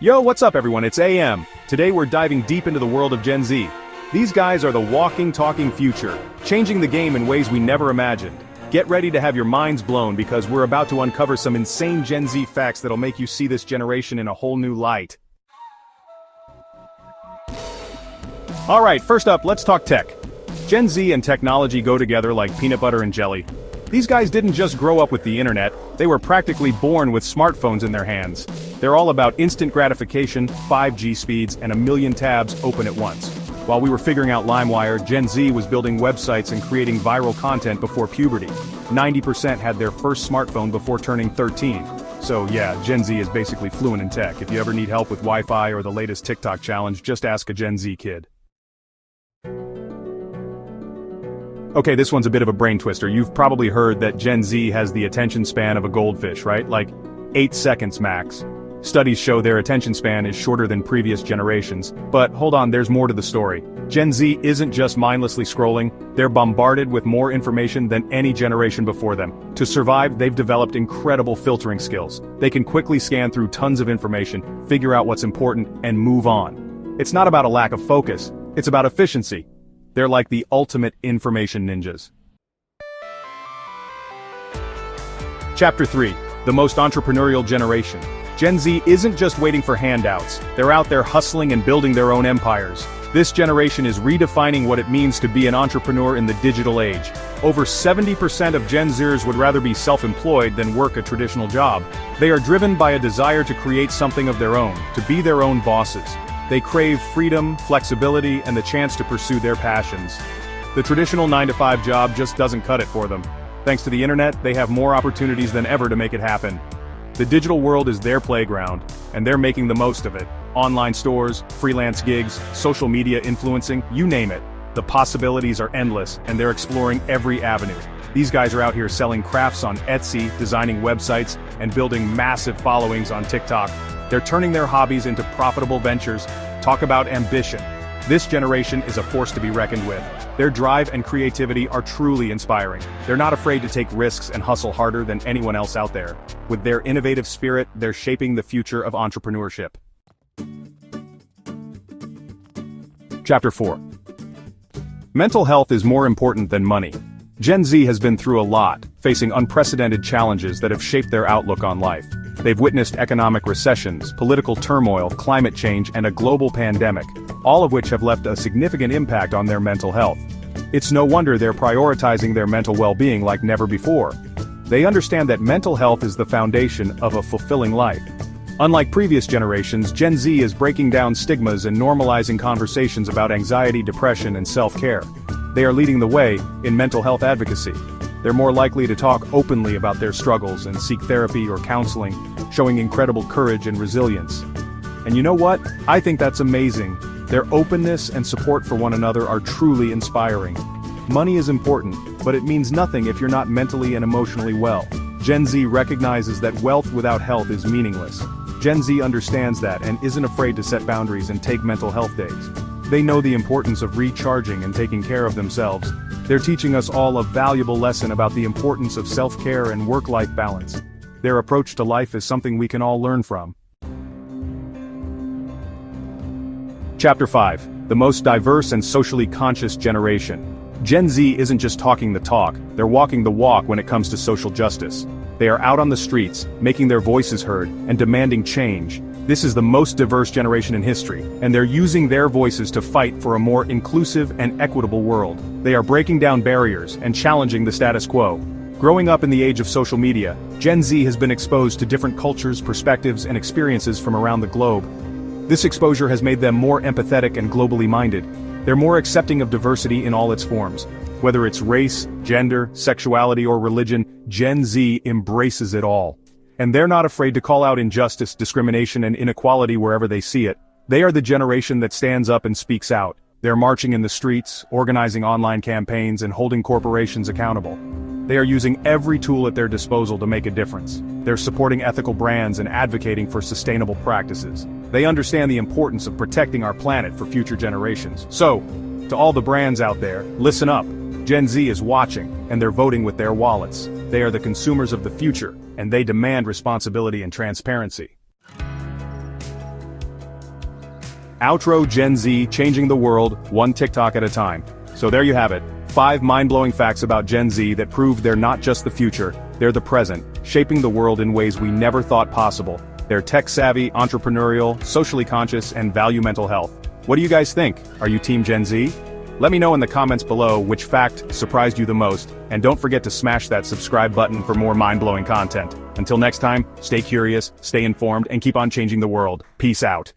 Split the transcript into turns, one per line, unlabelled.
Yo, what's up everyone, it's AM. Today we're diving deep into the world of Gen Z. These guys are the walking, talking future, changing the game in ways we never imagined. Get ready to have your minds blown because we're about to uncover some insane Gen Z facts that'll make you see this generation in a whole new light. Alright, first up, let's talk tech. Gen Z and technology go together like peanut butter and jelly. These guys didn't just grow up with the internet, they were practically born with smartphones in their hands. They're all about instant gratification, 5G speeds, and a million tabs open at once. While we were figuring out LimeWire, Gen Z was building websites and creating viral content before puberty. 90% had their first smartphone before turning 13. So yeah, Gen Z is basically fluent in tech. If you ever need help with Wi-Fi or the latest TikTok challenge, just ask a Gen Z kid. Okay, this one's a bit of a brain twister. You've probably heard that Gen Z has the attention span of a goldfish, right? Like 8 seconds max. Studies show their attention span is shorter than previous generations. But hold on, there's more to the story. Gen Z isn't just mindlessly scrolling, they're bombarded with more information than any generation before them. To survive, they've developed incredible filtering skills. They can quickly scan through tons of information, figure out what's important, and move on. It's not about a lack of focus, it's about efficiency. They're like the ultimate information ninjas. Chapter 3. The most entrepreneurial generation. Gen Z isn't just waiting for handouts, they're out there hustling and building their own empires. This generation is redefining what it means to be an entrepreneur in the digital age. Over 70% of Gen Zers would rather be self-employed than work a traditional job. They are driven by a desire to create something of their own, to be their own bosses. They crave freedom, flexibility, and the chance to pursue their passions. The traditional 9-to-5 job just doesn't cut it for them. Thanks to the internet, they have more opportunities than ever to make it happen. The digital world is their playground, and they're making the most of it. Online stores, freelance gigs, social media influencing, you name it. The possibilities are endless, and they're exploring every avenue. These guys are out here selling crafts on Etsy, designing websites, and building massive followings on TikTok. They're turning their hobbies into profitable ventures. Talk about ambition. This generation is a force to be reckoned with. Their drive and creativity are truly inspiring. They're not afraid to take risks and hustle harder than anyone else out there. With their innovative spirit, they're shaping the future of entrepreneurship. Chapter 4. Mental health is more important than money. Gen Z has been through a lot, facing unprecedented challenges that have shaped their outlook on life. They've witnessed economic recessions, political turmoil, climate change, and a global pandemic, all of which have left a significant impact on their mental health. It's no wonder they're prioritizing their mental well-being like never before. They understand that mental health is the foundation of a fulfilling life. Unlike previous generations, Gen Z is breaking down stigmas and normalizing conversations about anxiety, depression, and self-care. They are leading the way in mental health advocacy. They're more likely to talk openly about their struggles and seek therapy or counseling, showing incredible courage and resilience. And you know what? I think that's amazing. Their openness and support for one another are truly inspiring. Money is important, but it means nothing if you're not mentally and emotionally well. Gen Z recognizes that wealth without health is meaningless. Gen Z understands that and isn't afraid to set boundaries and take mental health days. They know the importance of recharging and taking care of themselves. They're teaching us all a valuable lesson about the importance of self-care and work-life balance. Their approach to life is something we can all learn from. Chapter 5. The most diverse and socially conscious generation. Gen Z isn't just talking the talk, they're walking the walk when it comes to social justice. They are out on the streets, making their voices heard, and demanding change. This is the most diverse generation in history, and they're using their voices to fight for a more inclusive and equitable world. They are breaking down barriers and challenging the status quo. Growing up in the age of social media, Gen Z has been exposed to different cultures, perspectives, and experiences from around the globe. This exposure has made them more empathetic and globally minded. They're more accepting of diversity in all its forms. Whether it's race, gender, sexuality, or religion, Gen Z embraces it all. And they're not afraid to call out injustice, discrimination, and inequality wherever they see it. They are the generation that stands up and speaks out. They're marching in the streets, organizing online campaigns, and holding corporations accountable. They are using every tool at their disposal to make a difference. They're supporting ethical brands and advocating for sustainable practices. They understand the importance of protecting our planet for future generations. So, to all the brands out there, listen up. Gen Z is watching, and they're voting with their wallets. They are the consumers of the future, and they demand responsibility and transparency. Outro Gen Z, changing the world, one TikTok at a time. So there you have it. 5 mind-blowing facts about Gen Z that prove they're not just the future, they're the present, shaping the world in ways we never thought possible. They're tech-savvy, entrepreneurial, socially conscious, and value mental health. What do you guys think? Are you Team Gen Z? Let me know in the comments below which fact surprised you the most, and don't forget to smash that subscribe button for more mind-blowing content. Until next time, stay curious, stay informed, and keep on changing the world. Peace out.